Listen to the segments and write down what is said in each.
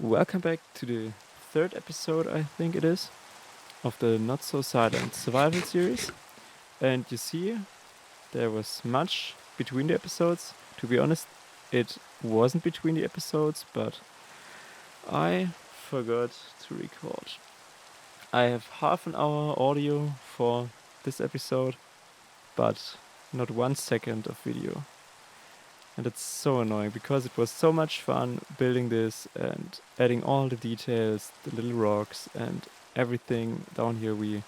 Welcome back to the third episode, I think it is, of the Not So Silent Survival series. And you see, there was much between the episodes. To be honest, it wasn't between the episodes, but I forgot to record. I have half an hour audio for this episode, but not 1 second of video. And it's so annoying because it was so much fun building this and adding all the details, the little rocks and everything down here. We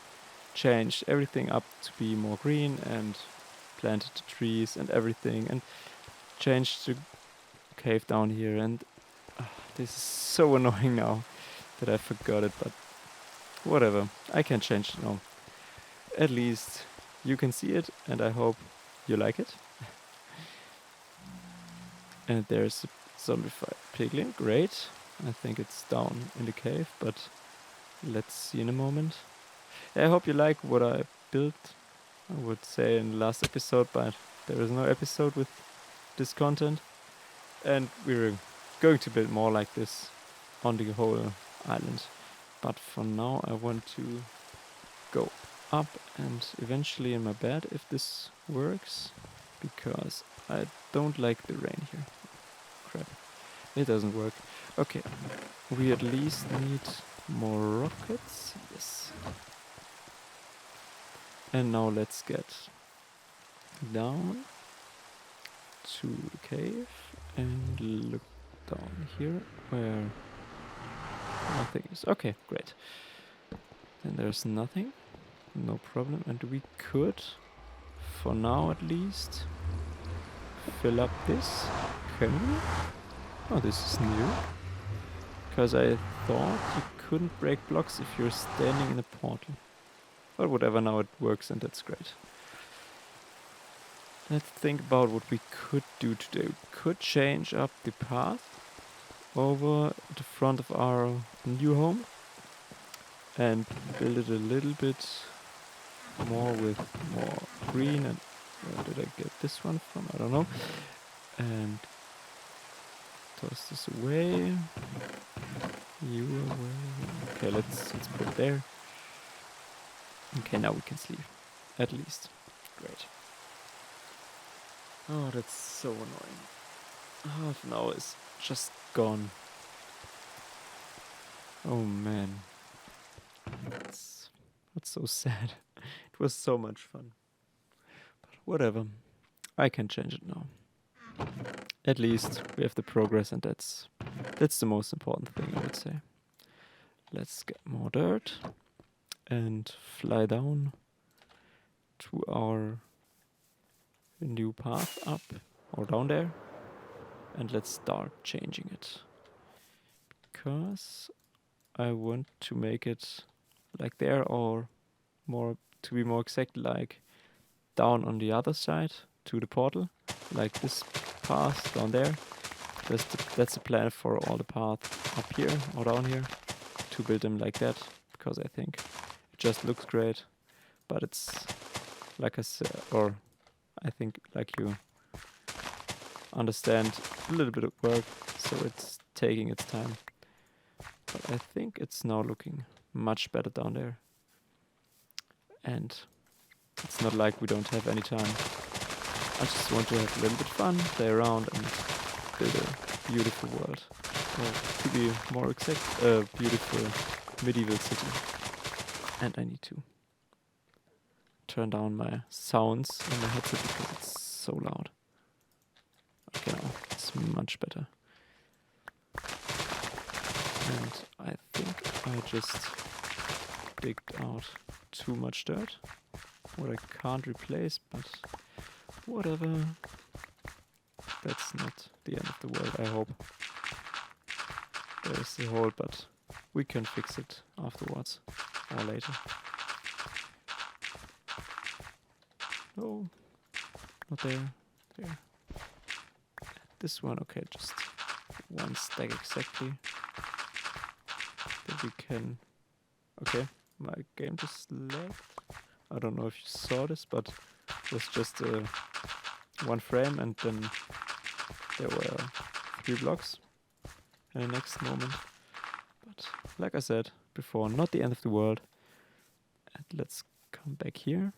changed everything up to be more green and planted the trees and everything and changed the cave down here. And this is so annoying now that I forgot it, but whatever, I can change it now. At least you can see it and I hope you like it. And there's a zombified piglin. Great. I think it's down in the cave, but let's see in a moment. I hope you like what I built, I would say, in the last episode, but there is no episode with this content. And we're going to build more like this on the whole island. But for now, I want to go up and eventually in my bed if this works, because I don't like the rain here. Crap. It doesn't work. Okay. We at least need more rockets. Yes. And now let's get down to the cave and look down here where nothing is. Okay, great. Then there's nothing. No problem. And we could, for now at least, fill up this. Can we? Oh, this is new. Because I thought you couldn't break blocks if you're standing in a portal. But whatever, now it works and that's great. Let's think about what we could do today. We could change up the path over the front of our new home and build it a little bit more with more green. And where did I get this one from? I don't know. And toss this away. You away. Okay, let's put it there. Okay, now we can sleep. At least. Great. Oh, that's so annoying. Half an hour is just gone. Oh man. That's so sad. It was so much fun. But whatever. I can change it now. At least we have the progress, and that's the most important thing, I would say. Let's get more dirt and fly down to our new path up or down there, and let's start changing it, because I want to make it like there, or more, to be more exact, like down on the other side to the portal, like this path down there. That's the plan for all the paths up here or down here, to build them like that, because I think it just looks great. But it's like I said, or I think like you understand, a little bit of work, so it's taking its time. But I think it's now looking much better down there. And it's not like we don't have any time. I just want to have a little bit fun, play around and build a beautiful world. Or to be more exact, a beautiful medieval city. And I need to turn down my sounds in my headset because it's so loud. Okay, now it's much better. And I think I just digged out too much dirt, what I can't replace, but whatever. That's not the end of the world, I hope. There's the hole, but we can fix it afterwards or later. No, not there. There. This one, okay, just one stack exactly. That we can. Okay, my game just lagged. I don't know if you saw this, but it was just one frame and then there were 3 blocks in the next moment. like I said before, not the end of the world. And let's come back here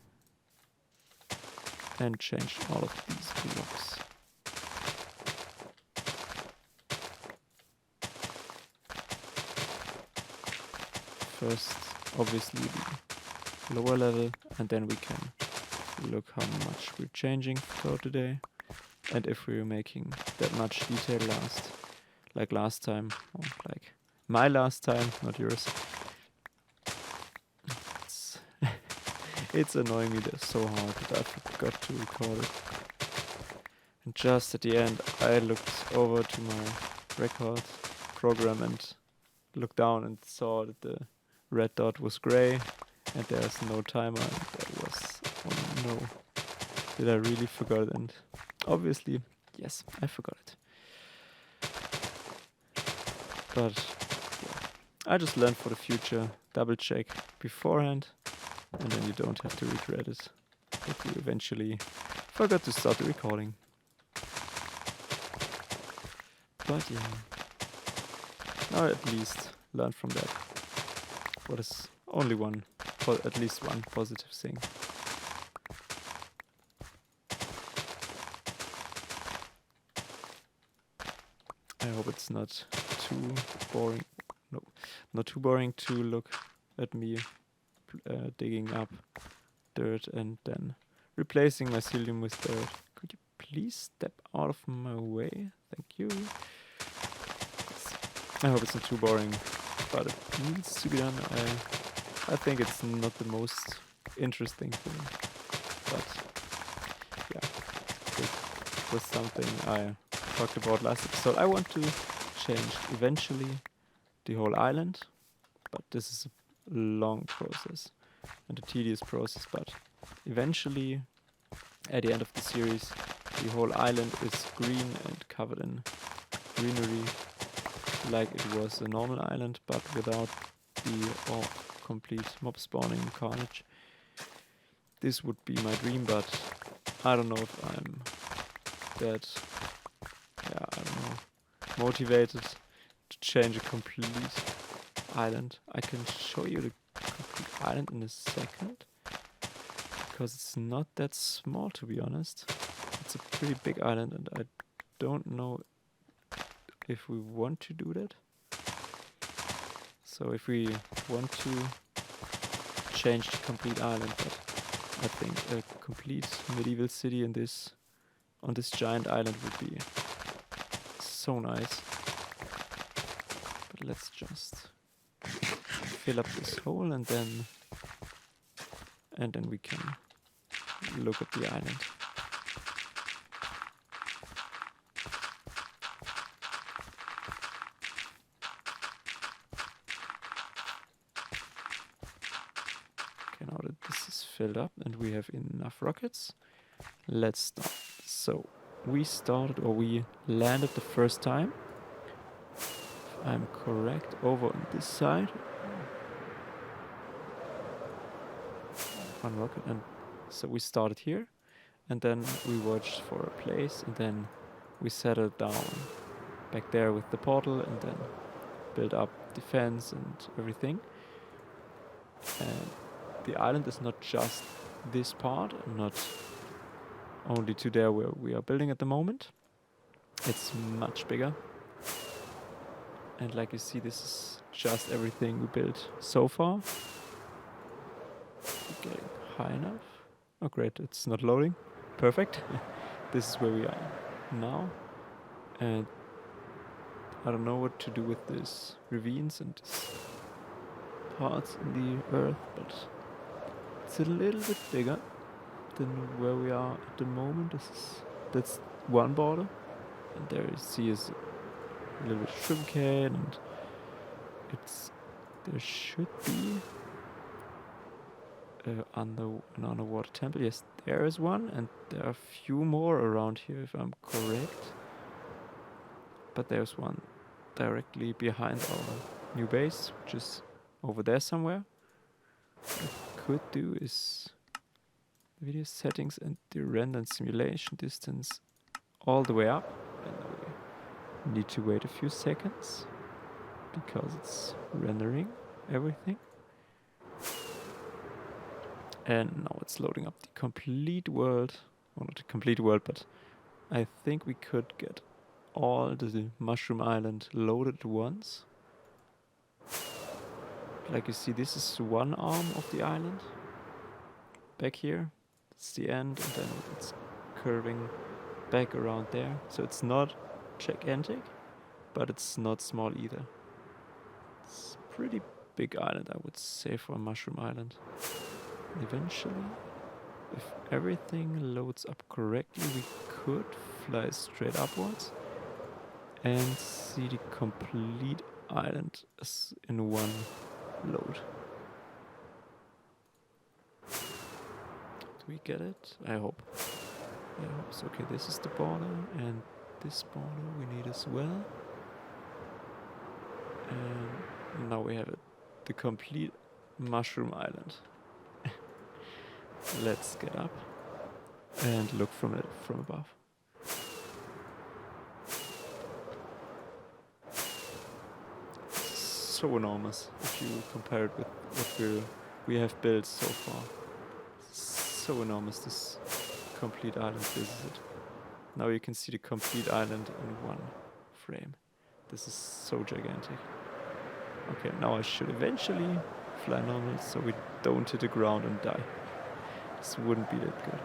and change all of these blocks. First, obviously, the lower level, and then we can look how much we're changing for today. And if we're making that much detail like last time, or like my last time, not yours. It's annoying me so hard that I forgot to record it. And just at the end, I looked over to my record program and looked down and saw that the red dot was gray and there's no timer, and that was, oh no, did I really forgot it? And obviously, yes, I forgot it. But yeah, I just learned for the future, double check beforehand, and then you don't have to regret it if you eventually forgot to start the recording. But yeah, now at least learn from that. What is only at least one positive thing. I hope it's not too boring. No, not too boring to look at me digging up dirt and then replacing mycelium with dirt. Could you please step out of my way? Thank you. I hope it's not too boring, but it needs to be done. I think it's not the most interesting thing, but yeah, it was something I talked about last episode. I want to change eventually the whole island, but this is a long process and a tedious process, but eventually at the end of the series the whole island is green and covered in greenery like it was a normal island, but without the complete mob spawning carnage. This would be my dream, but I don't know if I'm that, motivated to change a complete island. I can show you the complete island in a second, because it's not that small, to be honest. It's a pretty big island, and I don't know if we want to do that. So if we want to change the complete island, but I think a complete medieval city on this giant island would be so nice. But let's just fill up this hole and then we can look at the island. Okay, now that this is filled up and we have enough rockets, let's start. So we landed the first time, if I'm correct, over on this side. One rocket, and so we started here, and then we watched for a place, and then we settled down back there with the portal, and then built up defense and everything. And the island is not just this part, not only to there where we are building at the moment. It's much bigger. And like you see, this is just everything we built so far. We're getting high enough. Oh great, it's not loading. Perfect. This is where we are now. And I don't know what to do with these ravines and these parts in the earth, but it's a little bit bigger than where we are at the moment. That's one border, and there you see is a little bit of sugarcane, and there should be an underwater temple. Yes, there is one, and there are a few more around here if I'm correct. But there's one directly behind our new base, which is over there somewhere. What I could do is video settings and the render and simulation distance all the way up, and we need to wait a few seconds because it's rendering everything. And now it's loading up the complete world. Well, not the complete world, but I think we could get all the Mushroom Island loaded at once. Like you see, this is one arm of the island. Back here, it's the end, and then it's curving back around there. So it's not gigantic, but it's not small either. It's a pretty big island, I would say, for a Mushroom Island. And eventually, if everything loads up correctly, we could fly straight upwards and see the complete island as in one load. Do we get it? I hope. I hope so. Okay, this is the border, and this border we need as well. And now we have it. The complete Mushroom Island. Let's get up and look from it from above. So enormous if you compare it with what we have built so far. So enormous, this complete island. This is it. Now you can see the complete island in one frame. This is so gigantic. Okay, now I should eventually fly normal so we don't hit the ground and die. This wouldn't be that good.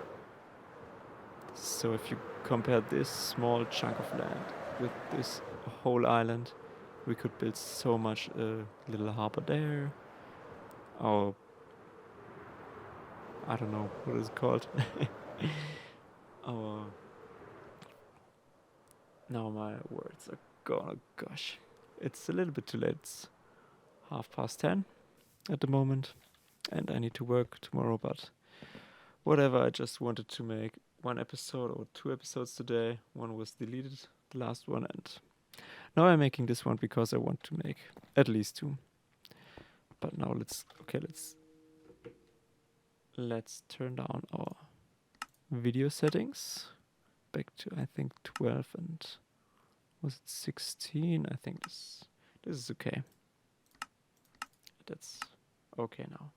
So if you compare this small chunk of land with this whole island, we could build so much. A little harbor there. Our, I don't know what is it called. Our, now my words are gone. Oh gosh, it's a little bit too late. It's 10:30 at the moment, and I need to work tomorrow. But whatever. I just wanted to make one episode or 2 episodes today. One was deleted, the last one, and now I'm making this one because I want to make at least 2. But now let's turn down our video settings back to, I think, 12 and was it 16? I think this is okay. That's okay now.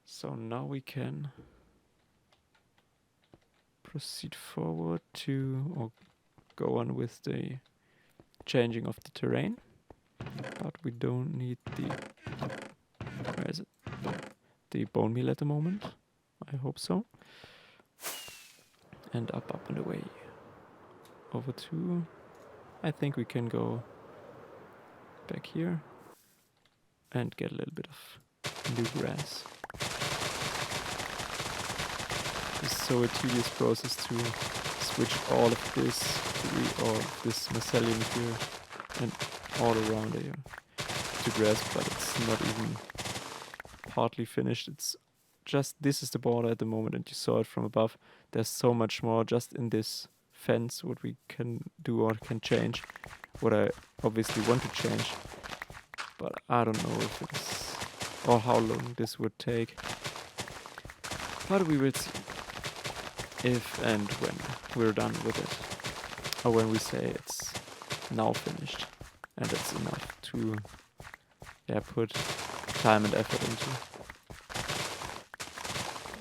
So now we can proceed forward to, or go on with the changing of the terrain. But we don't need the, where is it? The bone meal at the moment. I hope so. And up and away. Over to, I think we can go back here and get a little bit of new grass. It's so a tedious process to switch all of this or this mycelium here and all around here to grass, but it's not even partly finished. It's just, this is the border at the moment, and you saw it from above. There's so much more just in this fence what we can do or can change, what I obviously want to change, but I don't know if it's, or how long this would take, but we will see if and when we're done with it, or when we say it's now finished and it's enough to put time and effort into.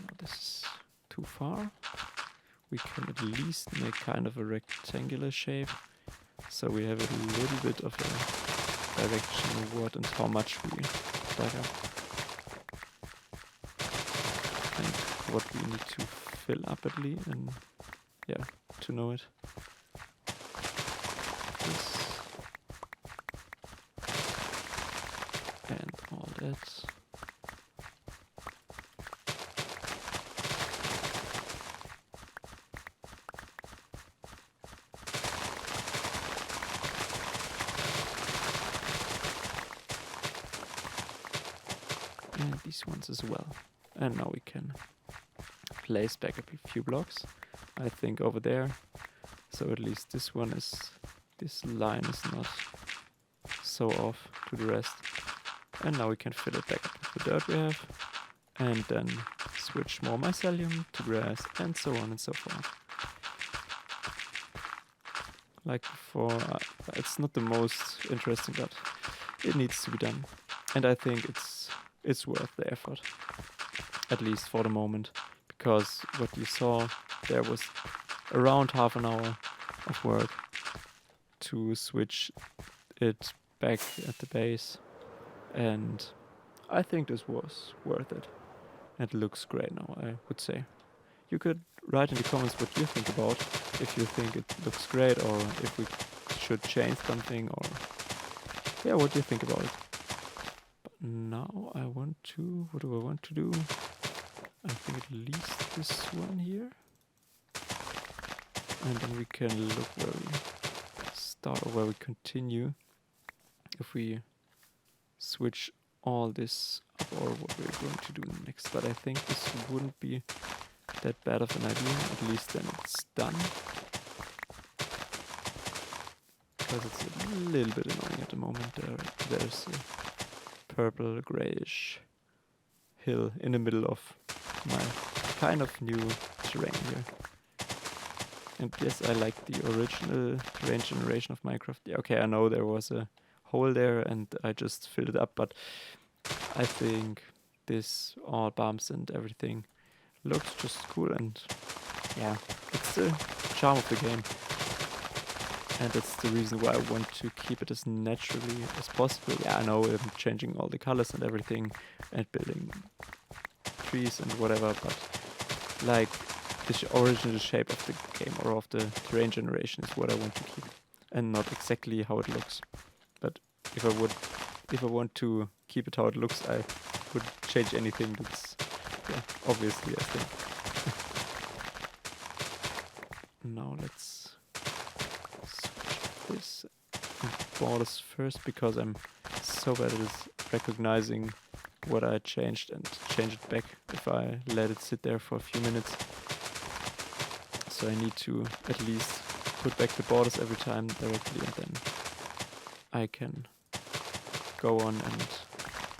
No, this is too far. We can at least make kind of a rectangular shape, so we have a little bit of a direction of what and how much we dug up, and what we need to fill up at least, and to know it. This and all that. And these ones as well. And now we can place back a few blocks, I think, over there. So at least this one is, this line is not so off to the rest. And now we can fill it back up with the dirt we have. and then switch more mycelium to grass, and so on and so forth. Like before, it's not the most interesting, but it needs to be done. And I think it's worth the effort, at least for the moment, because what you saw there was around half an hour of work to switch it back at the base, and I think this was worth it. It looks great now, I would say. You could write in the comments what you think about, if you think it looks great, or if we should change something, or yeah, what do you think about it? But now I want to, what do I want to do? I think at least this one here. And then we can look where we start or where we continue. If we switch all this up, or what we're going to do next. But I think this wouldn't be that bad of an idea, at least then it's done. Because it's a little bit annoying at the moment. There's a purple grayish hill in the middle of my kind of new terrain here. And yes, I like the original terrain generation of Minecraft. Yeah, okay, I know there was a hole there and I just filled it up, but I think this all bumps and everything looks just cool, and yeah, it's the charm of the game. And that's the reason why I want to keep it as naturally as possible. Yeah, I know I'm changing all the colors and everything and building trees and whatever, but like the original shape of the game or of the terrain generation is what I want to keep, and not exactly how it looks. But if I want to keep it how it looks, I would change anything. That's obviously, I think. Now let's switch this borders first, because I'm so bad at this recognizing what I changed and change it back if I let it sit there for a few minutes. So I need to at least put back the borders every time directly, and then I can go on and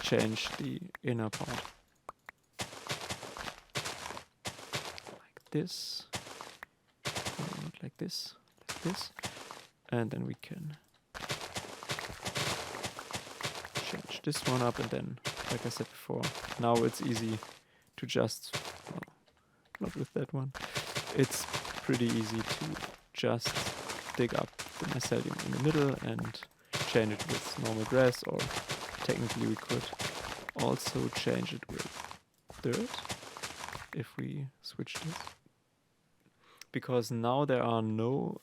change the inner part. Like this. No, not like this. Like this. And then we can change this one up, and then, like I said before, now it's easy to just, well, not with that one, it's pretty easy to just dig up the mycelium in the middle and change it with normal grass, or technically we could also change it with dirt if we switch this. Because now there are no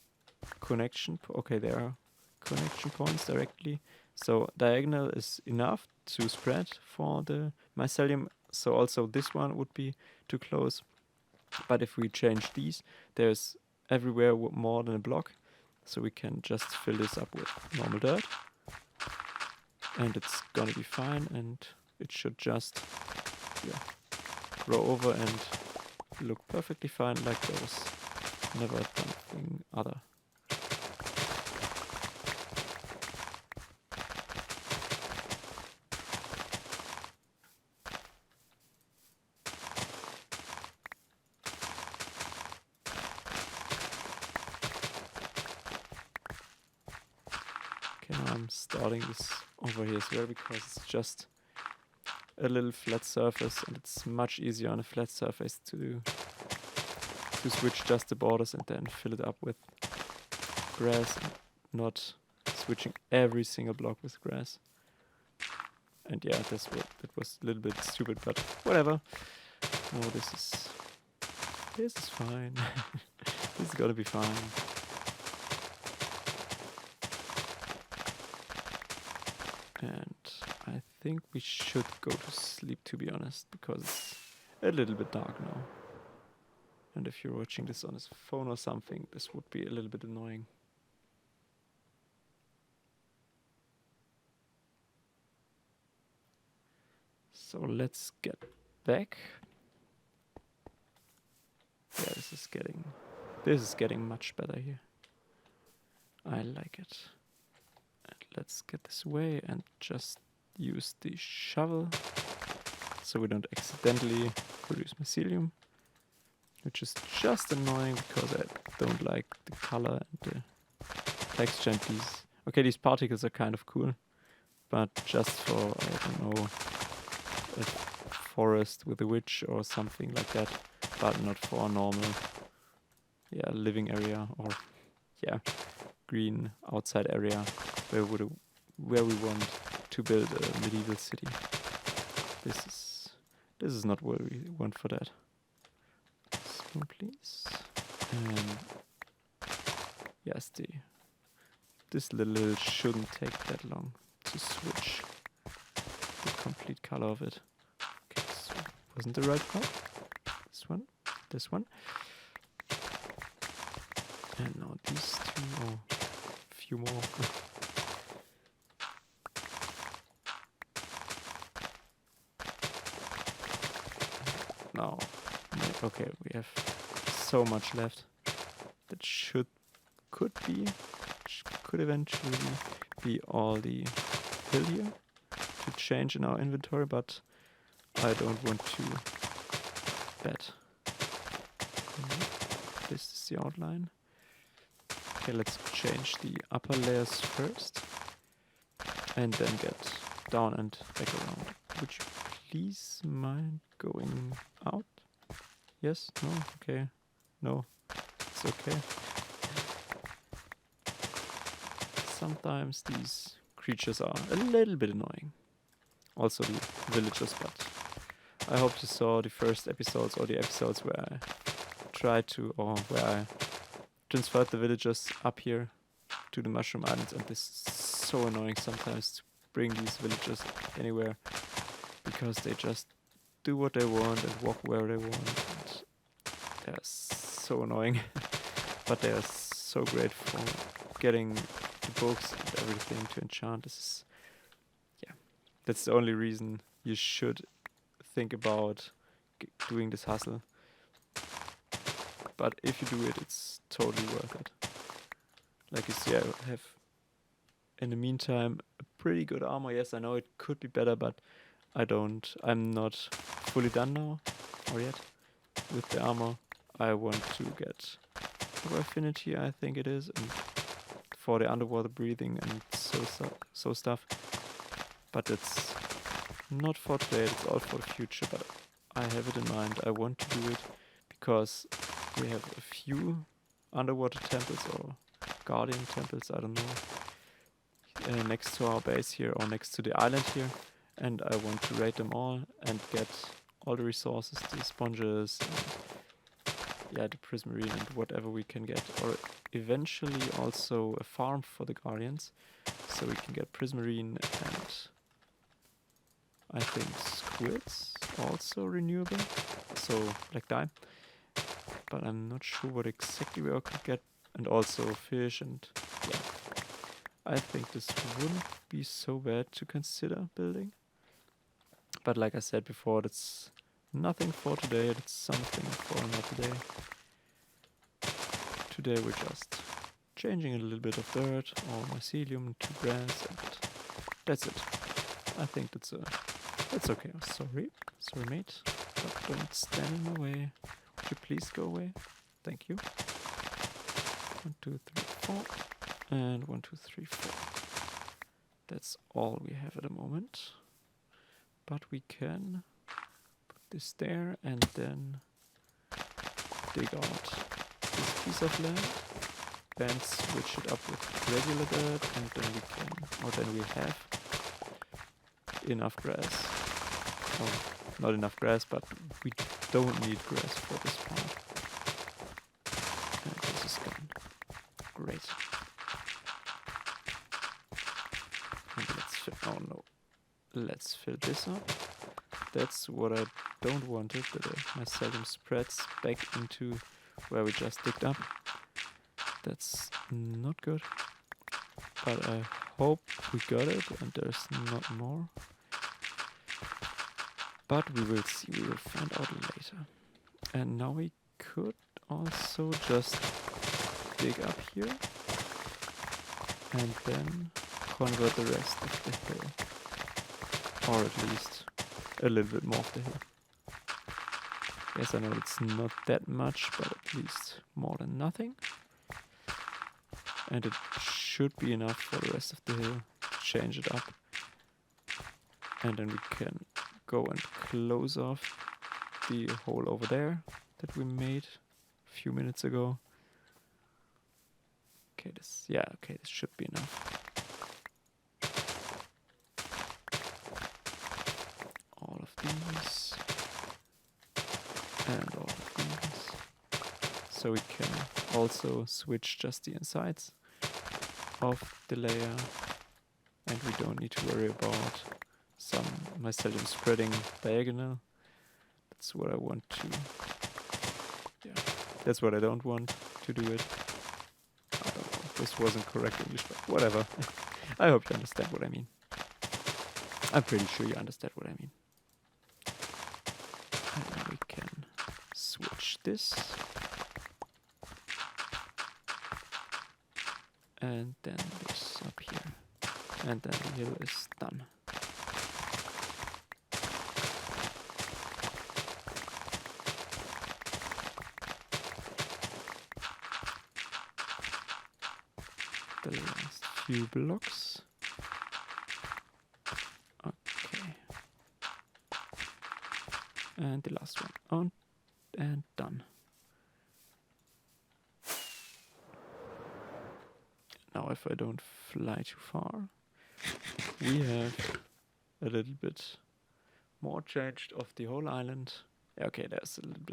connection, there are connection points directly, so diagonal is enough to spread for the mycelium, so also this one would be too close. But if we change these, there's everywhere more than a block, so we can just fill this up with normal dirt, and it's gonna be fine, and it should just grow over and look perfectly fine, like there was never something other. Now I'm starting this over here as well, because it's just a little flat surface, and it's much easier on a flat surface to switch just the borders and then fill it up with grass, and not switching every single block with grass. And yeah, that was a little bit stupid, but whatever. No, this is fine. This is gonna be fine. And I think we should go to sleep, to be honest, because it's a little bit dark now. And if you're watching this on his phone or something, this would be a little bit annoying. So let's get back. Yeah, this is getting much better here. I like it. And let's get this away and just use the shovel. so we don't accidentally produce mycelium, which is just annoying because I don't like the color and the texture and these. Okay, these particles are kind of cool, but just for, I don't know, a forest with a witch or something like that, but not for a normal, living area or, green outside area where we want to build a medieval city. This is not what we want for that. Spoon, please. And yes, this little shouldn't take that long to switch the complete color of it. Okay, so wasn't the right part? This one. And now these two, or a few more. Now, okay, we have so much left. That could eventually be all the fill here to change in our inventory, but I don't want to bet. This is the outline. Okay, let's change the upper layers first and then get down and back around. Would you please mind going out? Yes? No? Okay. No. It's okay. Sometimes these creatures are a little bit annoying. Also the villagers, but I hope you saw the first episodes or the episodes where I where I transferred the villagers up here to the Mushroom Islands, and this is so annoying sometimes to bring these villagers anywhere because they just do what they want and walk where they want, and they're so annoying. But they are so great for getting the books and everything to enchant. That's the only reason you should think about doing this hustle. But if you do it, it's totally worth it. Like you see, I have, in the meantime, a pretty good armor. Yes, I know it could be better, but I'm not fully done now, or yet, with the armor. I want to get Power Affinity, I think it is, and for the underwater breathing and so stuff. But it's not for today, it's all for the future, but I have it in mind. I want to do it because we have a few underwater temples or guardian temples, I don't know, next to our base here or next to the island here, and I want to raid them all and get all the resources, the sponges, and the prismarine and whatever we can get, or eventually also a farm for the guardians, so we can get prismarine and I think squids, also renewable, so black dye, but I'm not sure what exactly we could get, and also fish, and I think this wouldn't be so bad to consider building. But like I said before, that's nothing for today, that's something for another day. Today we're just changing a little bit of dirt or mycelium to grass, and that's it. I think that's okay. Oh, sorry mate, but don't stand in my way. Would you please go away? Thank you. 1, 2, 3, 4, and 1, 2, 3, 4. That's all we have at the moment. But we can put this there and then dig out this piece of land, then switch it up with regular dirt, and then we have enough grass. Oh, not enough grass, but we don't need grass for this part. And this is gone. Great. And let's fill this up. That's what I don't want it, that my mycelium spreads back into where we just digged up. That's not good. But I hope we got it and there's not more. But we will see, we will find out later. And now we could also just dig up here and then convert the rest of the hill. Or at least a little bit more of the hill. Yes, I know it's not that much, but at least more than nothing. And it should be enough for the rest of the hill to change it up. And then we can go and close off the hole over there that we made a few minutes ago. Okay, this should be enough. All of these. And all of these. So we can also switch just the insides of the layer. And we don't need to worry about some mycelium spreading diagonal. That's what I want to... Yeah, that's what I don't want to do it. I don't know, this wasn't correct English, but whatever. I hope you understand what I mean. I'm pretty sure you understand what I mean. And then we can switch this. And then this up here. And then the hill is done. The last few blocks. Okay. And the last one on and done. Now if I don't fly too far, we have a little bit more changed of the whole island. Okay, that's a little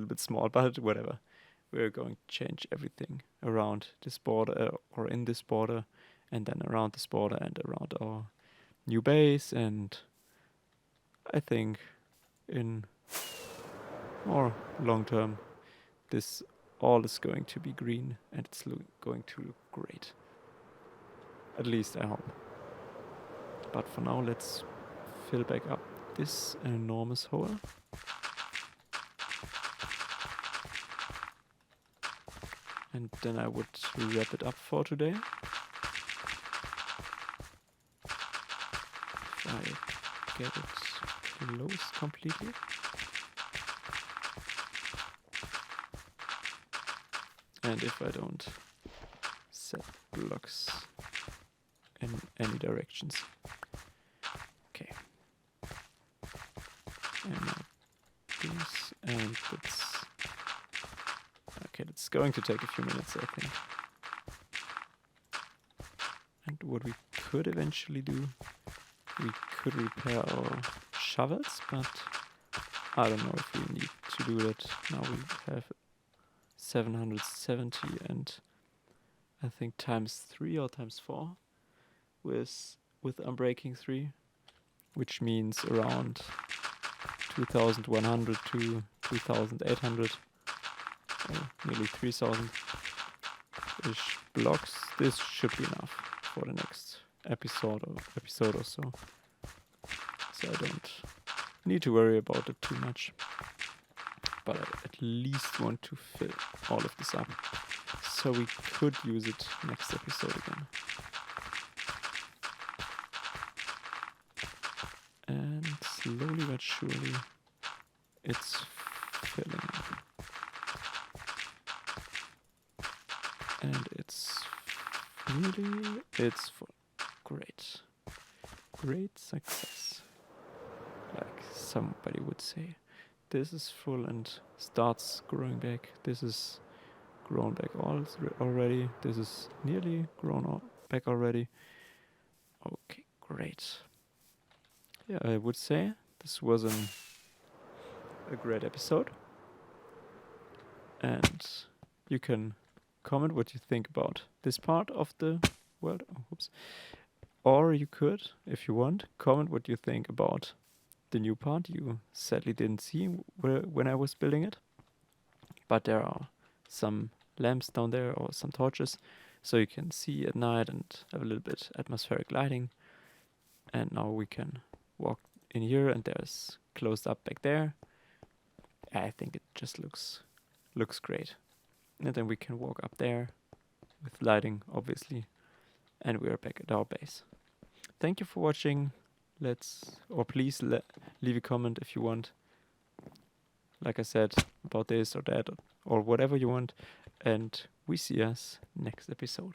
bit small, but whatever. We're going to change everything around this border, or in this border, and then around this border and around our new base. And I think in more long term, this all is going to be green and it's going to look great. At least I hope. But for now, let's fill back up this enormous hole. And then I would wrap it up for today. If I get it closed completely. And if I don't set blocks in any directions. Okay. And now this, and it's... Okay, it's going to take a few minutes, I think. And what we could eventually do, we could repair our shovels, but I don't know if we need to do that. Now we have 770 and I think times 3 or times 4 with Unbreaking 3, which means around 2100 to 2800. Nearly 3,000 ish blocks. This should be enough for the next episode or so. So I don't need to worry about it too much. But I at least want to fill all of this up. So we could use it next episode again. And slowly but surely it's filling up. And it's full. Great. Great success. Like somebody would say. This is full and starts growing back. This is grown back already. This is nearly grown back already. Okay, great. Yeah, I would say this was a great episode. And you can comment what you think about this part of the world. Or you could, if you want, comment what you think about the new part you sadly didn't see when I was building it. But there are some lamps down there or some torches, so you can see at night and have a little bit atmospheric lighting. And now we can walk in here and there's closed up back there. I think it just looks great. And then we can walk up there with lighting, obviously. And we are back at our base. Thank you for watching. please leave a comment if you want. Like I said, about this or that or whatever you want. And we see us next episode.